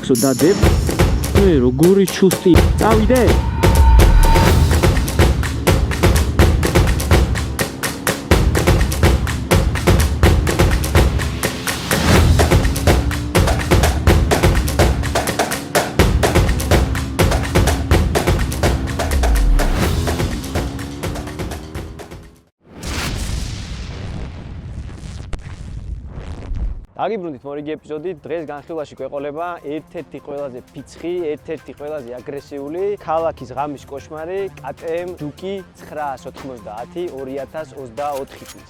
ტრაქსო დადებ. როგორი ჩუსტი. წავიდე. დაგიბრუნდით მორიგი ეპიზოდი. დღეს განხილვაში გვეყოლება ერთ-ერთი ყველაზე ფიცხი, ერთ-ერთი ყველაზე აგრესიული ქალაქის ღამის კოშმარი KTM Juki 990 2024 წლის.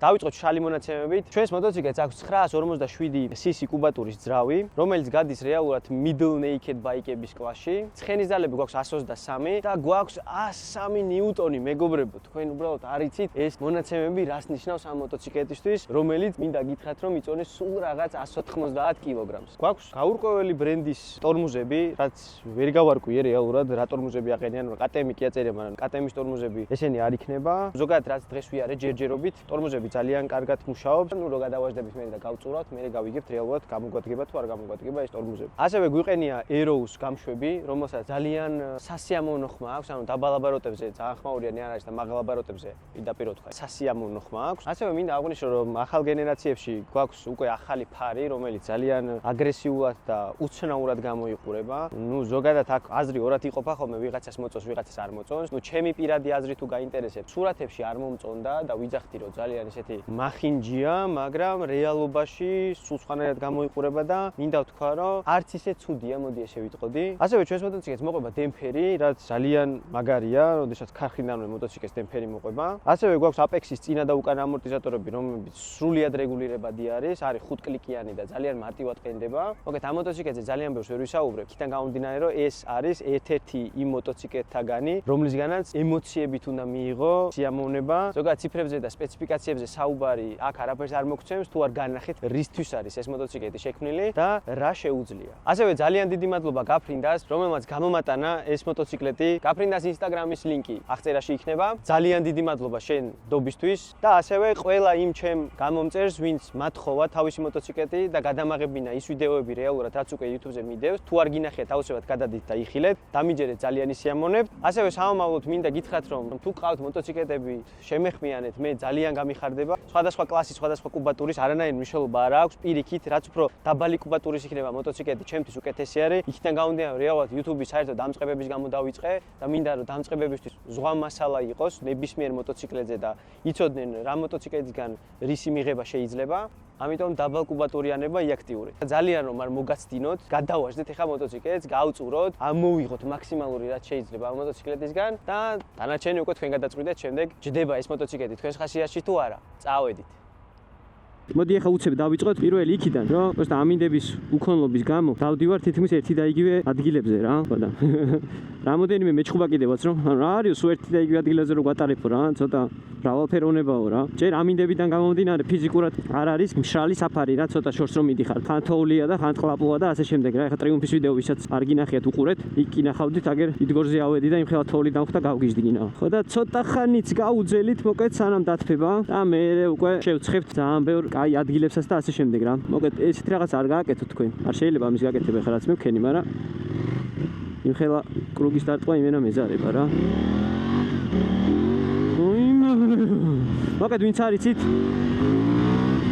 დავიწყოთ შალი მონაცემებით. ჩვენს მოტოციკლს აქვს 957 cc კუბატურის ძრავი, რომელიც გადის რეალურად middle naked ბაიკების კლასში. ცხენის ძალები გვაქვს 123 და გვაქვს 103 ნიუტონი. მეგობრებო, თქვენ უბრალოდ არ იცით ეს მონაცემები რას ნიშნავს ამ მოტოციკლეტისთვის, რომელიც მინდა გითხრათ, რომ იწონეს სულ რაღაც 190 კილოგრამს. გვაქვს გაურკვეველი ბრენდის ტორმუზები, რაც ვერ გავარკვიე რეალურად რა ტორმუზები აყენიან, KTM კი აწერია, მაგრამ KTM-ის ტორმუზები ესენი არ იქნება. ზოგადად რაც დღეს ვიარე ჯერჯერობით, ტორმუზები ძალიან კარგად მუშაობს. ნუ რო გადავაждდებით მე და გავწურავთ, მე გავიგებთ რეალურად გამოგვადგება თუ არ გამოგვადგება ეს ტორმუზები. ასევე გვიყენია Aero's გამშვები, რომელსაც ძალიან სასიამოვნო ხმა აქვს, ანუ დაბალაბაროტებზე ძალიან ხმაურია არ არის და მაღალაბაროტებზე პირდაპირ ვთქვა, სასიამოვნო ხმა აქვს. ასევე მინდა აღვნიშნო, რომ ახალ გენერაციებში გვაქვს უკვე ახალი ფარი, რომელიც ძალიან აგრესიულად და უცნაურად გამოიყურება. ნუ ზოგადად აქ აზრი ორად იყოფა ხოლმე, ვიღაცას მოწონს, ვიღაცას არ მოწონს. ნუ ჩემი პირადი აზრი თუ გაინტერესებს, სურათებში არ მომწონდა და ვიძახდი, რომ ძალიან ესეთი მახინჯია, მაგრამ რეალობაში სულ სხვანაირად გამოიყურება და მინდა ვთქვა, რომ არც ისე ცუდია, მოდი ესე ვიტყოდი. ასევე ჩვენს მოტოციკლს მოყვება დემპფერი, რაც ძალიან მაგარია, როდესაც ქარხნიდანვე მოტოციკლს დემპფერი მოყვება. ასევე გვაქვს Apex-ის წინა და უკანა ამორტიზატორები, რომლებიც სრულიად რეგულირებადი არის 5 კლიკიანი და ძალიან მარტივად ყენდება. მოგეთ ამ მოტოციკლზე ძალიან ბევრს ვერ ვისაუბრებ, იქიდან გამომდინარე, რომ ეს არის ერთ-ერთი იმ მოტოციკლეთაგანი, რომლისგანაც ემოციებით უნდა მიიღო სიამოვნება. ზოგადად ციფრებზე და სპეციფიკაციებზე საუბარი აქ არაფერს არ მოგცემს, თუ არ განახეთ რისთვის არის ეს მოტოციკლეტი შექმნილი და რა შეუძლია. ასევე ძალიან დიდი მადლობა გაფრინდას, რომელმაც გამომატანა ეს მოტოციკლეტი. გაფრინდას Instagram-ის ლინკი აღწერაში იქნება. ძალიან დიდი მადლობა შენ დობისთვის და ასევე ყველა იმ ჩემ გამომწერს, ვინც მათხოვა თავისი მოტოციკლეტი და გადამაღებინა ის ვიდეოები რეალურად რაც უკვე YouTube-ზე მიდევს. თუ არ გინახეთ, აუცილებლად გადადით და იხილეთ. დამიჯერეთ ძალიან ისიამოვნებთ. ასევე სამომავლოდ მინდა გითხრათ, რომ თუ ყავთ მოტოციკლეტები, შემეხმიანეთ, მე ძალიან გამიხარდება. სხვადასხვა კლასის, სხვადასხვა კუბატურის არანაირი მნიშვნელობა არ აქვს. პირიქით, რაც უფრო დაბალი კუბატურის იქნება მოტოციკლეტი, ჩემთვის უკეთესი არის. იქიდან გამომდინარე, რეალურად YouTube-ის საერთოდ დამწყებების გამო დავიწყე და მინდა რომ დამწყებებისთვის ზღვა მასალა იყოს ნებისმიერ მოტოციკლეტზე და იცოდნენ რა მოტოციკლეტისგან რისი მიღება შეიძლება. ამიტომ დაბალ კუბატურიანება იაქტიური. ძალიან რომ არ მოგაცდინოთ, გადავაждდეთ ახლა მოტოციკლეტს, გავწუროთ, ამოვიღოთ მაქსიმალური რაც შეიძლება ამ მოტოციკლეტისგან და დანარჩენი უკვე თქვენ გადაწყვიტეთ შემდეგ ჯდება ეს მოტოციკლეტი თქვენს ხასიათში თუ არა. წავედით. მოდი ახლა უცებ დავიწყოთ პირველი იქიდან, რომ просто ამინდების უქონლობის გამო დავდივარ თითქმის ერთი და იგივე ადგილებზე რა, ხოდა. რამოდენიმე მეჩხუბა კიდევაც რომ რა არის ერთი და იგივე ადგილებზე რომ გვატარებო რა, ცოტა მრავალფეროვნებაო რა. ჯერ ამინდებიდან გამომდინარე ფიზიკურად არ არის მშრალი საფარი რა, ცოტა შორს რომ მიდიხარ. ხან თოვლია და ხან ყლაპოა და ასე შემდეგ რა. ახლა ტრიუმფის ვიდეო ვისაც არ გინახიათ უყურეთ, იქ კინახავდით, აგერ იდგორზე ავედი და იმხელა თოვლი დამხვდა გავგიჟდგინა. ხოდა ცოტა ხანიც გაუძელით, მოკეთ სანამ დათფება და მე უკვე შევცხებთ ძალიან ბევრ აი ადგილებსაც და ასე შემდეგ რა. მოგეთ ესეთ რაღაც არ გააკეთოთ თქვენ. არ შეიძლება ამის გაკეთება ხა რაც მე ვქენი, მაგრამ იმხელა კრუგის დარტყვა იმენა მეზარება რა. მოგეთ ვინც არ იცით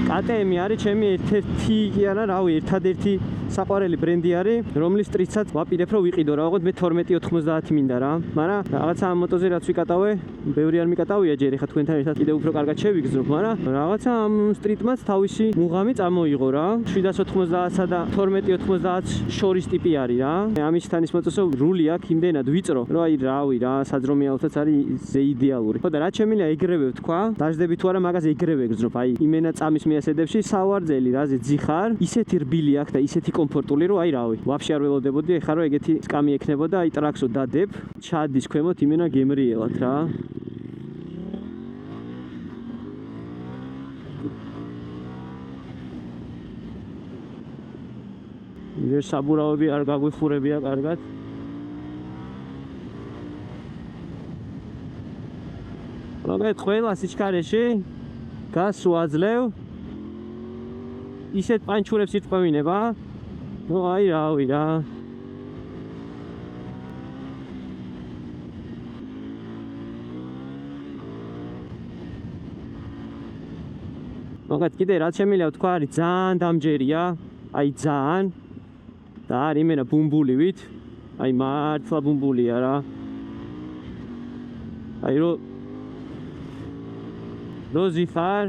KTM არის ჩემი ერთ-ერთი კი არა, რავი, ერთადერთი საყვარელი ბრენდი არის, რომლის ტრიცაც ვაპირებ რომ ვიყიდო რა, ვიღოთ მე 1290 მინდა რა. მაგრამ რაღაცა ამ მოტოზე რაც ვიკატავე, ბევრი არ მიკატავია ჯერ, ხა თქვენთან ერთად კიდევ უფრო კარგად შევიგრძნობ, მაგრამ რაღაცა ამ სტრიტმაც თავისი მუღამი წამოიღო რა. 790-სა და 1290-ს შორის ტიპი არის რა. ამისთან ის მოტოზე რული აქვს იმდენად ვიწრო, რომ აი რავი რა, საძრომიალოთაც არის ზე იდეალური. ხო და რაც შემიძლია ეგრევე ვთქვა, დაждდები თუ არა მაგას ეგრევე გრძნობ. აი იმენა წამის მიასედებში სავარძელი რაზე ძიხარ, ისეთი რბილი აქვს და ისეთი კომფორტული რომ აი რავი, ვაფშე არ ველოდებოდი ეხლა რომ ეგეთი სკამი ექნებოდა, აი ტრაქსო დადებ, ჩადის ქვემოთ იმენა გემრიელად რა. ეს საბურავები არ გაგვიხურებია კარგად. მოგეთ ყველა სიჩქარეში გასს უაძლევ. ისეთ პანჩურებს იტყვევინება. ნუ აი რავი რა. მოგეთ კიდე რაც შემიძლია ვთქვა არის ძალიან დამჯერია. აი ძალიან და არის იმენა ბუმბულივით. აი მართლა ბუმბულია რა. აი როზი ხარ?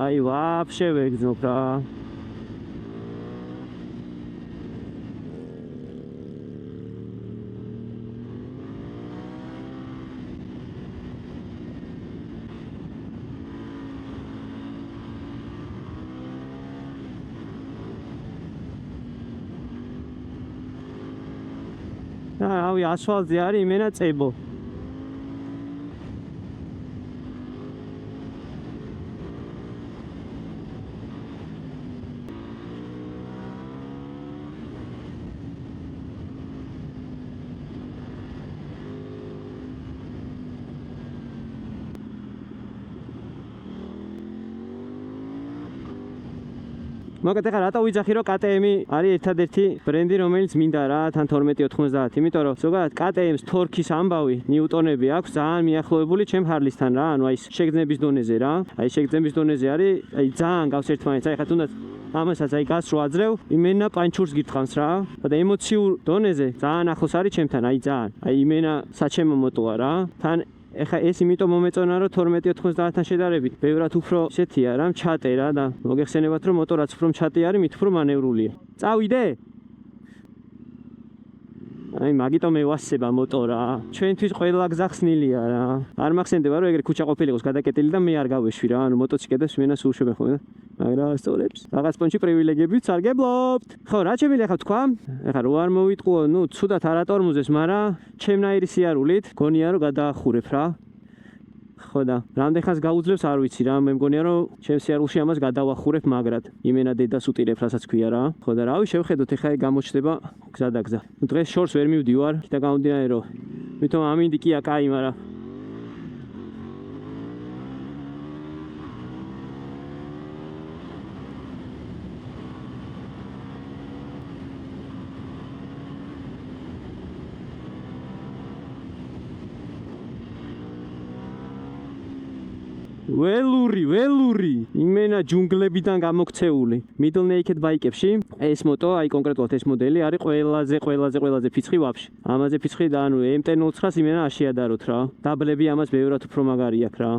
აი ვაფშე ვეგზნობ რა. რავი ასფალტზე არის იმენა წებო. მოგეთ ახლა რატო ვიძახი რომ KTM არის ერთადერთი ბრენდი რომელიც მინდა რა თან 1290 იმიტომ რომ ზოგადად KTM-ს თორქის ამბავი ნიუტონები აქვს ძალიან მიახლოებული ჩემ Harley-სთან რა ანუ აი შეგრძნების დონეზე რა აი შეგრძნების დონეზე არის აი ძალიან გავს ერთმანეთს აი ხა თუნდაც ამასაც აი გას რო აძლევ იმენა პანჩურს გითხავს რა და ემოციურ დონეზე ძალიან ახლოს არის ჩემთან აი ძალიან აი იმენა საჩემო მოტოა რა თან ეხა ეს იმიტომ მომეწონა რომ 1290-თან შედარებით ბევრად უფრო ისეთია რა ჩატე რა და მოგეხსენებათ რომ მოტო რაც უფრო ჩატე არის მით უფრო მანევრულია წავიდე აი მაგიტომ მევასება მოტო რა ჩვენთვის ყველა გზა ხსნილია რა არ მახსენდება რომ ეგრე ქუჩა ყოფილიყოს გადაკეტილი და მე არ გავეშვი რა ანუ მოტოციკეტებს მენას უშობენ ხოლმე მაგრამ სწორებს რაღაც პონჩი პრივილეგიებიც არ გებლობთ ხო რა შემიძლია ხა თქვა ეხა რო არ მოვიტყუო ნუ ცუდად არ ატორმოზეს მაგრამ ჩემნაირი სიარულით გონია რომ გადაახურებ რა ხო და რამდენ ხანს გაუძლებს არ ვიცი რა მე მგონია რომ ჩემ სიარულში ამას გადავახურებ მაგრად იმენა დედას უტირებ რასაც ქვია რა ხო და რავი შევხედოთ ეხა გამოჩნდება გზა და გზა დღეს შორს ვერ მივდივარ და გამომდინარე რომ მithom ამინდი კი აკაი მაგრამ ველური იმენა ჯუნგლებიდან გამოქცეული middle naked ბაიკებში ეს მოტო აი კონკრეტულად ეს მოდელი არის ყველაზე ფიცხი ვაფშე ამაზე ფიცხი და ანუ MT-09-ს იმენა არ შეადაროთ რა დაბლები ამას ბევრად უფრო მაგარი აქვს რა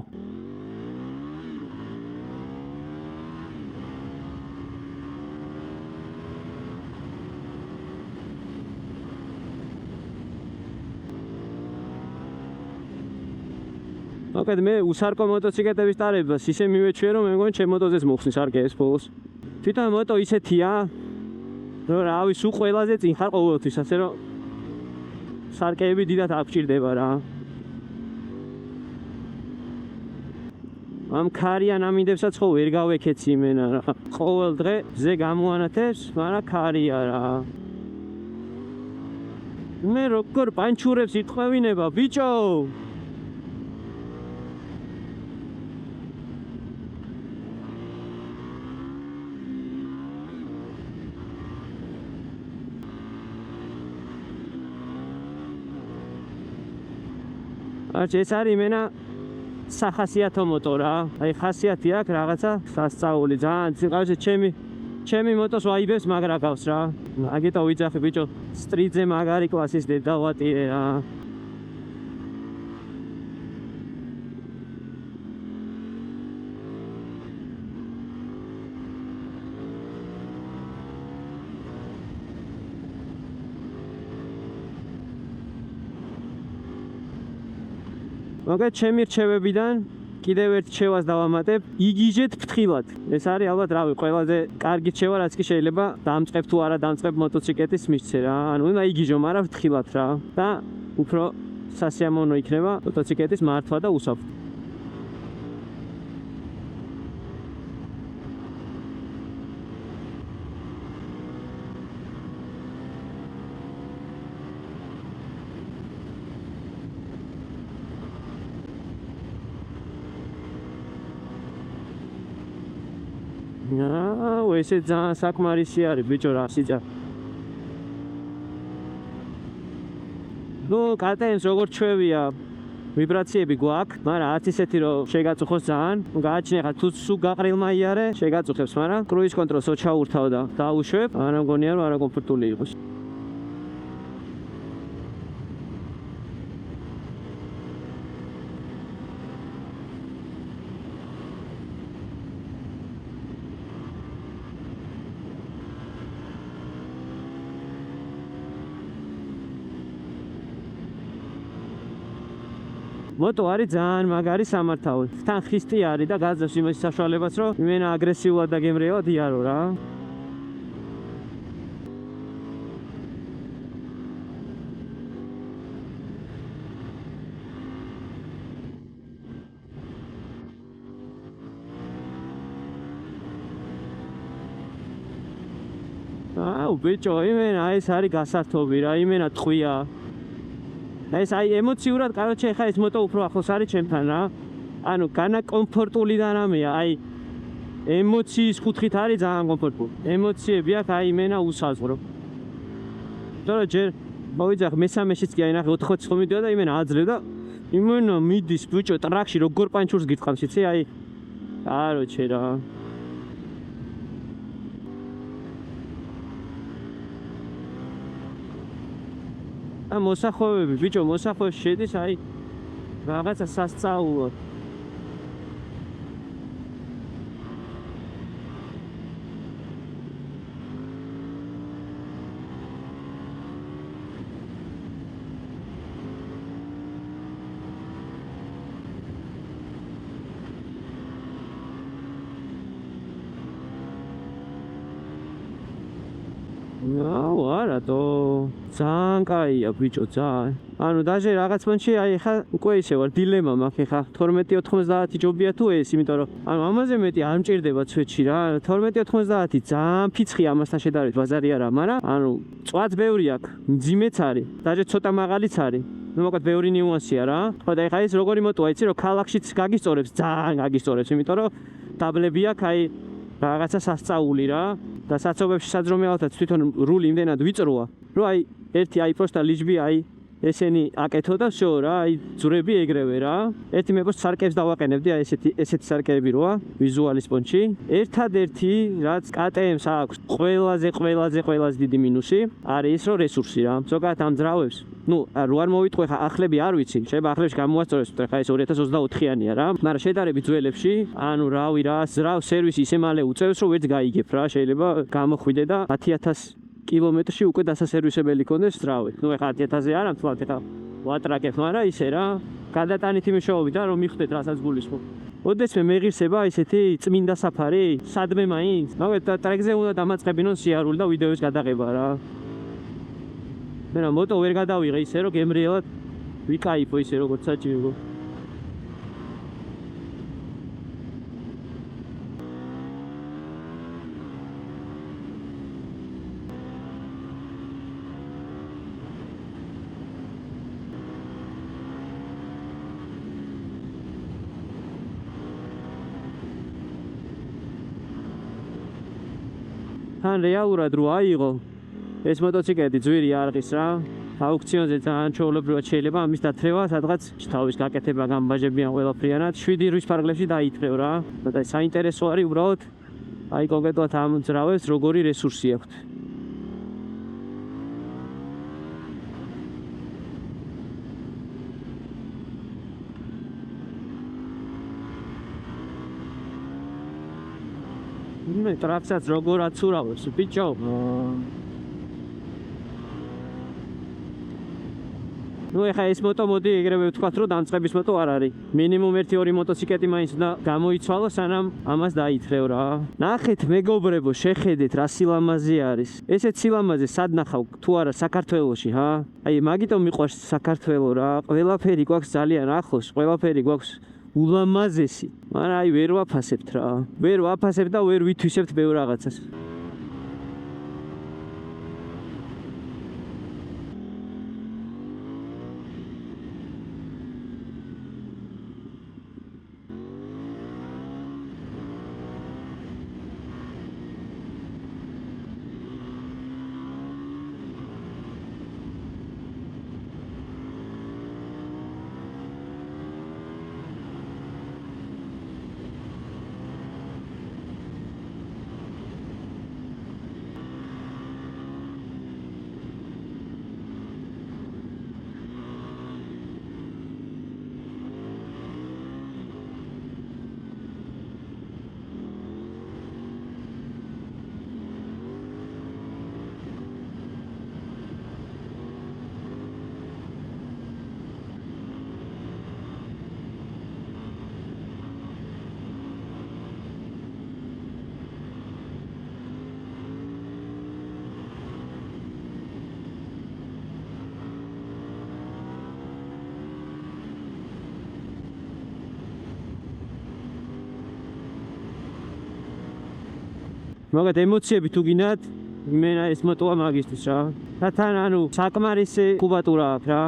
მოკეთ მე უსარკო მოტოციკლების ტარებას ისე მივეჩვიე რომ მე მგონი ჩემ მოტოზეც მოხსნის არ გეს ბოლოს თვითონ მოტო ისეთია რომ რავი სულ ყველაზე წინ ხარ ყოველთვის ასე რომ სარკეები დიდად აღჭირდება რა ამ ქარიან ამინდებსაც ხო ვერ გავეკეცი იმენა რა ყოველ დღე ზე გამოანათებს მაგრამ ქარია რა მე როგორ პანჩურებს იტყვევინება ბიჭო ეს არის იმენა სახასიათო მოტო რა აი ხასიათი აქვს რაღაცა სასწაული ძალიან ციყავზე ჩემი მოტოს ვაიბებს მაგრა გავს რა აგიტო ვიძახი ბიჭო სტრიტზე მაგარი კლასის დედავატირე რა მოგეთ ჩემი რჩევებიდან კიდევ ერთ რჩევას დავამატებ იგიჟეთ ფრთხილად ეს არის ალბათ რავი ყველაზე კარგი რჩევა რაც კი შეიძლება დამწყებ თუ არა დამწყებ მოტოციკლის მისცე რა ანუ უნდა იგიჟო მაგრამ ფრთხილად რა და უფრო სასიამოვნო იქნება მოტოციკლის მართვა და უსაფრთხო ესე ძალიან საკმარისი არის ბიჭო რა სიძა. ნუ KTM-ს როგორც ჩვევია ვიბრაციები გვაქვს, მაგრამ არც ისეთი რომ შეგაწუხოს ძალიან. გააჩნია ხა თუ სულ გაყრილმა იარე, შეგაწუხებს, მაგრამ კრუიზ კონტროლს ოჩაურთავ და დაუშვებ, არა მგონია რომ არა კომფორტული იყოს. Moto არის ძალიან მაგარი სამართავი. თან ხისტი არის და გაძლევს იმის საშუალებას, რომ იმენა აგრესიულად და გემრიელად იარო რა. ბიჭო, იმენა ეს არის გასართობი რა, იმენა ტყვია. ეს აი ემოციურად, კაროჩე, ხა ეს მოტო უფრო ახლოს არის ჩემთან რა. ანუ განა კომფორტული და რამეა, აი ემოციის კუთხით არის ძალიან კომფორტული. ემოციები აქვს, აი იმენა უსაზღვრო. თორე ჯერ მოვიძახ მესამეშიც კი აი ნახე 80 ხომ მიდიოდა და იმენა აძლევ და იმენა მიდის ბიჭო ტრაქში როგორ პანჩურს გიტყავს, იცი აი კაროჩე რა. მოსახოვები, ბიჭო, მოსახოვებში შედის აი რაღაცა სასწაულად. არათო ძალიან კაია ბიჭო ძალიან. ანუ დაჟე რაღაც მომენტში აი ხა უკვე ისე ვარ დილემა მაქვს ხა 12.90 ჯობია თუ ეს, იმიტომ რომ ანუ ამაზე მეტი არ მჭირდება ცვეთში რა. 12.90 ძალიან ფიცხია ამასთან შედარებით ბაზარი არა, მაგრამ ანუ წვაც ბევრი აქვს, მძიმეც არის, დაჟე ცოტა მაღალიც არის. ნუ მოკლედ ბევრი ნიუანსია რა. ხო და ხა ეს როგორი მოტოა იცი რომ ქალაქშიც გაგისწორებს, ძალიან გაგისწორებს, იმიტომ რომ დაბლები აქვს აი რაღაცა სასწაული რა. და საცობებში საძრომეალთაც თვითონ რული იმდენად ვიწროა, რომ აი ერთი აი პროსტა ლიჯბი აი ესენი აკეთო და всё რა, აი ძვრები ეგრევე რა. ერთი მეფოს სარკეებს დავაყენებდი, აი ესეთი სარკეები როა ვიზუალის პონჩი. ერთადერთი რაც KTM-ს აქვს ყველაზე დიდი მინუსი არის ის რომ რესურსი რა. ზოგადად ამ ძრავებს, ნუ რო არ მოვიტყვე ხა ახლები არ ვიცი, შეიძლება ახლებში გამოასწორებს, ხა ეს 2024-იანია რა. მაგრამ შედარებით ძველებში, ანუ რავი რა, ძრავ სერვისი ისე მალე უწევს, რომ ვერც გაიგებ რა, შეიძლება გამოხვიდე და 10,000 კილომეტრში უკვე დასასერვისებელი კონდეს ძრავი. ნუ ეხა 10,000-ზე არა, თვალთ ეხა ვატრაკებ, მაგრამ ისე რა, გადატანითი მეშვეობით და რომ მიხვდეთ რასაც გულისხმობ. ოდესმე მეღირსება ისეთი წმინდა საფარი, სადმე მაინც. მაგეთ ტრეკზე უნდა დამაწყებინონ სიარული და ვიდეოს გადაღება რა. მე რა მოტო ვერ გადავიღე ისე რომ გემრიელად ვიკაიფო ისე როგორც საჭირო. თან რეალურად რო აიღო ეს მოტოციკლეტი ძვირი არღის რა. აუქციონზე ძალიან ჩვეულებრივად შეიძლება ამის დათრევა, სადღაც თავის გაკეთება გამბაჟებიან ყველაფრიანად 7 რის ფარგლებში დაითრევ რა. და საინტერესო არის უბრალოდ აი კონკრეტულად ამ ძრავებს როგორი რესურსი აქვთ. მე ტრაქსაც როგორ აცურავებს ბიჭო. ნუ ეხა ეს მოტო მოდი ეგრევე ვთქვათ რომ დამწყების მოტო არ არის. მინიმუმ 1-2 მოტოციკლეტი მაინც უნდა გამოიცვალო სანამ ამას დაითრევ რა. ნახეთ მეგობრებო, შეხედეთ რა სილამაზე არის. ესეთ სილამაზე სად ნახავ თუ არა საქართველოში ჰა? აი მაგიტომ მიყვარს საქართველო რა. ყველაფერი გვაქვს ძალიან ახლოს, ყველაფერი გვაქვს ულამაზესი, მაგრამ აი ვერ ვაფასებთ რა. ვერ ვაფასებთ და ვერ ვითვისებთ ბევრ რაღაცას. მაგათ ემოციები თუ გინდათ იმენა ეს მოტოა მაგისთვის რა და თან ანუ საკმარისი კუბატურა აქვს რა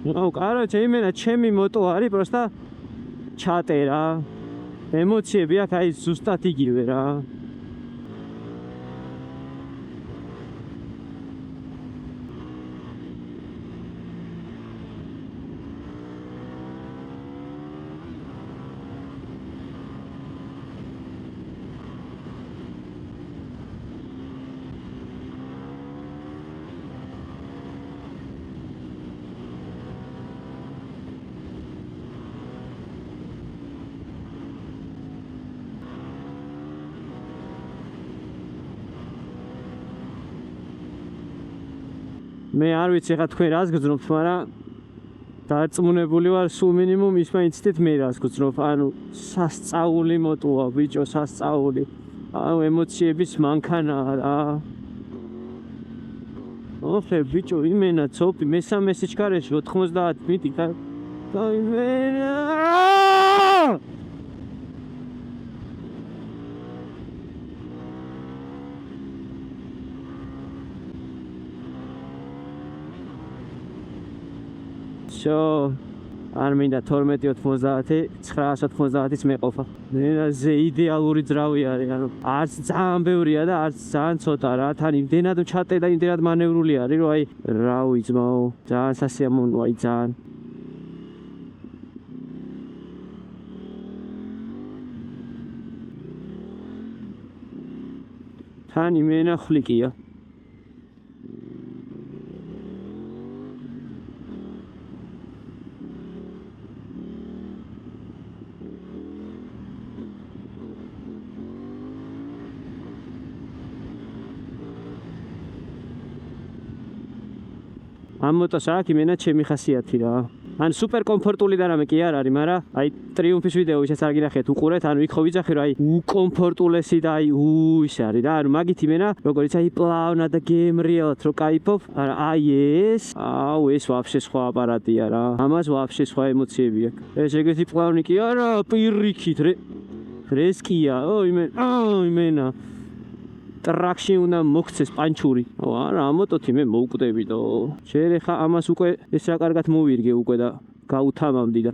ну, короче, именно ჩემი მოტო არის просто ჩატერა. ემოციები აქვს აი ზუსტად იგივე რა. მე არ ვიცი ხა თქვენ რას გძნობთ, მაგრამ დარწმუნებული ვარ სულ მინიმუმ ის მაინცით მე რას გძნობ, ანუ სასწაული მოტოა, ბიჭო, სასწაული. ანუ ემოციების მანქანაა რა. ოხე, ბიჭო, იმენა ცოპი, მესამე სიჩქარეში 90 მიდი და იმენა შო არ მინდა 12-90, 990-იც მეყოფა. ნენაზე იდეალური ძრავი არის, ანუ არც ძალიან ბევრია და არც ძალიან ცოტა რა. თან იმდენად ჩატე და იმდენად მანევრული არის, რომ აი რა ვიცმაო, ძალიან სასიამოვნოა, აი ძალიან. თან იმენა ხლიკია. ამ მოტოს აქვს იმენა ჩემი ხასიათი რა. ან სუპერ კომფორტული და რამე კი არ არის, მაგრამ აი ტრიუმფის ვიდეო ისაც არ გინახეთ უყურეთ, ანუ იქ ხო ვიცახი რომ აი უკომფორტულესი და აი ის არის რა, ანუ მაგით იმენა როგორიც აი პლავნა და გემრიელად რო кайფობ, აი ეს ვაფშე სხვა აპარატია რა. ამას ვაფშე სხვა ემოციები აქვს. ეს ეგეთი პლავნი კი არა, პირიქით რესკია, იმენა ტრაქში უნდა მოქცეს პანჩური. არა, ამ მოტოთი მე მოვკვდები და შეიძლება ხა ამას უკვე ეს რა კარგად მოვირგე უკვე და გაუთამამდი და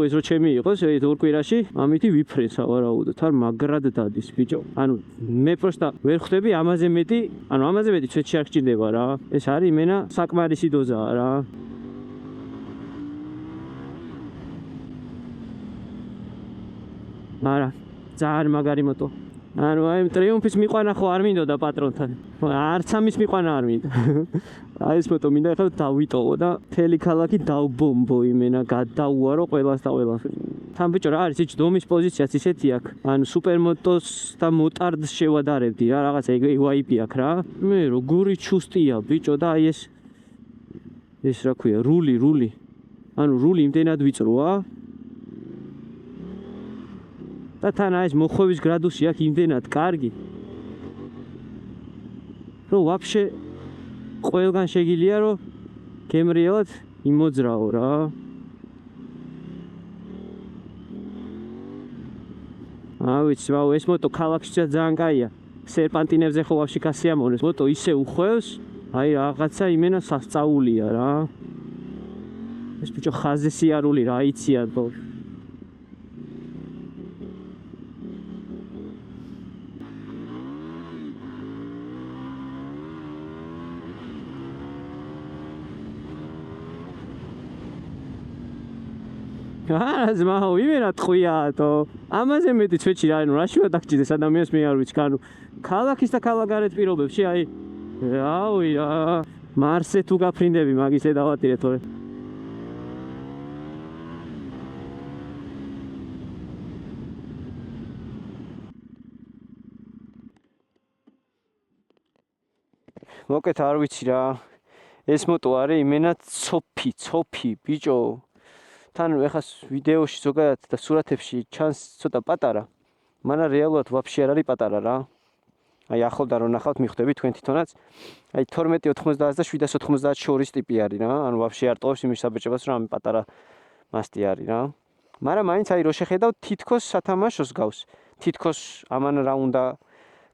ეს რო ჩემი იყოს ეს ორ კვირაში ამითი ვიფრენს ავარაუდოთ, არ მაგრად დადის ბიჭო. ანუ მე პროსტა ვერ ხვდები ამაზე მეტი, ანუ ამაზე მეტი ცოტში არ გჭირდება რა. ეს არის იმენა საკმარისი დოზაა რა. არა, ძალიან მაგარი მოტო. ანუ აი ტრიუმფის მიყვანა ხო არ მინდოდა პატრონთან. არც ამის მიყვანა არ მინდა. აი ეს მოტო მინდა ახლა დავიტოვო და მთელი ქალაქი დავბომბო იმენა, გადაუარო ყველას და ყველას. თან ბიჭო რა არის, ის დომის პოზიციაც ისეთი აქვს. ანუ სუპერმოტოს და მოტარდს შევადარებდი რა, რაღაცა ვაიპი აქვს რა. მე როგორი ჩუსტია ბიჭო და აი ეს რა ქვია, რული. ანუ რული იმდენად ვიწროა. და თან აი ეს მოხვევის გრადუსი აქვს იმდენად კარგი. რომ ვაფშე ყველგან შეგილია რომ გემრიელად იმოძრაო რა. ვიცი, ვაუ, ეს მოტო ქალაქშიც ძალიან კაია. სერპანტინებზე ხო ვაფშე გასიამოვნებს. მოტო ისე უხვევს, აი რაღაცა იმენა სასწაულია რა. ეს ბიჭო ხაზზე სიარული რა იციან ხო. ზმაო, იმენა ტყვიათო. ამაზე მეტი ჩვეჩი რა, რაშივა დაგჭირდეს ადამიანს მე არ ვიცი, ანუ ქალაქის და ქალაქგარეთ პირობებში, აი რავი რა, მარსზე თუ გაფრინდები, მაგის ედავატირე თორე. მოკეთ არ ვიცი რა. ეს მოტო არის იმენა ცოფი, ბიჭო. თან ეხა ვიდეოში ზოგადად და სურათებში ჩანს ცოტა პატარა, მაგრამ რეალურად ვაფშე არ არის პატარა რა. აი ახლდა რომ ნახავთ მიხვდები თქვენ თვითონაც. აი 1290 და 790 შორის ტიპი არის რა. ანუ ვაფშე არ ტოვებს იმის საბჭებას რომ ამ პატარა მასტი არის რა. მაგრამ მაინც აი რო შეხედავ თითქოს სათამაშოს გავს. თითქოს ამან რა უნდა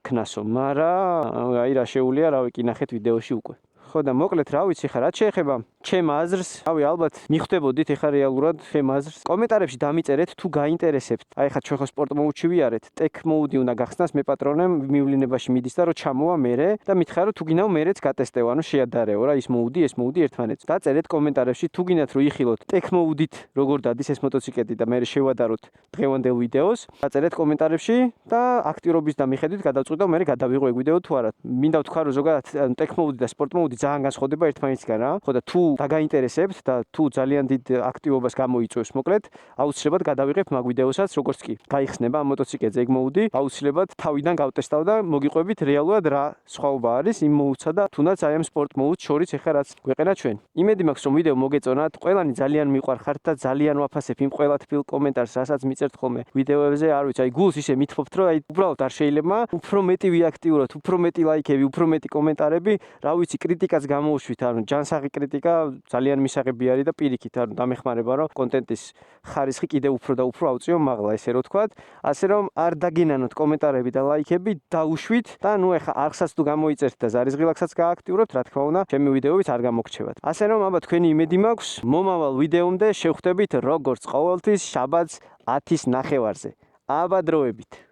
ქნასო, მაგრამ აი რა შეუულია, რავი კი ნახეთ ვიდეოში უკვე. ხო და მოკლედ რა ვიცი ხა რაც შეეხება ჩემ აზრს, რავი ალბათ მიხვდებოდით ეხა რეალურად ჩემ აზრს. კომენტარებში დამიწერეთ თუ გაინტერესებთ. აი ხა ჩვენ ხო სპორტ მოუდში ვიარეთ, ტექ მოუდი უნდა გახსნას მე პატრონემ მივლინებაში მიდის და რომ ჩამოვა მერე და მითხარ რომ თუ გინდავ მერეც გატესტევ, ანუ შეადარეო რა ის მოუდი ერთმანეთს. დაწერეთ კომენტარებში თუ გინდათ რომ იხილოთ ტექ მოუდით როგორ დადის ეს მოტოციკლეტი და მერე შევადაროთ დღევანდელ ვიდეოს. დაწერეთ კომენტარებში და აქტიურობის და მიხედვით გადავწყვიტავ მერე გადავიღო ეგ ვიდეო თუ არა. მინდა ვთქვა რომ ზოგადად ტექ მოუდი და სპორტ მოუდი ძალიან განსხვავდება ერთმანეთისგან რა. ხო და თუ დაგაინტერესებთ და თუ ძალიან დიდ აქტივობას გამოიწვევს მოკლედ, აუცილებლად გადავიღებ მაგ ვიდეოსაც, როგორც კი გაიხსნება ამ მოტოციკლეტზე ეგ მოუდი, აუცილებლად თავიდან გავტესტავ და მოგიყვებით რეალურად რა სხვაობა არის იმ მოუდსა და თუნდაც აი ამ სპორტ მოუდს შორის ეხა რაც გვეყენა ჩვენ. იმედი მაქვს რომ ვიდეო მოგეწონათ, ყველანი ძალიან მიყვარხართ და ძალიან ვაფასებ იმ ყველა თბილ კომენტარს, რასაც მიწერთ ხოლმე ვიდეოებზე, არ ვიცი, აი გულს ისე მithობთ რომ აი უბრალოდ არ შეიძლება უფრო მეტი ვიაქტიუროთ, უფრო მეტი ლაიქები, უფრო მეტი კომენტარები, რა ვიცი, კრიტიკაც გამოუშვით, ანუ ჯანსაღი კრიტიკა ძალიან მისაღები არის და პირიქით, ანუ დამეხმარება რომ კონტენტის ხარისხი კიდევ უფრო და უფრო ავწიო მაღლა, ესე რომ თქვათ. ასე რომ არ დაგინანოთ კომენტარები და ლაიქები, დაუშვით და ნუ ეხა არხსაც თუ გამოიწერთ და ზარისღილაკსაც გააქტიურებთ, რა თქმა უნდა, ჩემი ვიდეოებიც არ გამოგრჩევათ. ასე რომ აბა თქვენი იმედი მაქვს, მომავალ ვიდეომდე შევხვდებით როგორც ყოველთვის შაბათს 10-ის ნახევარზე. აბა დროებით.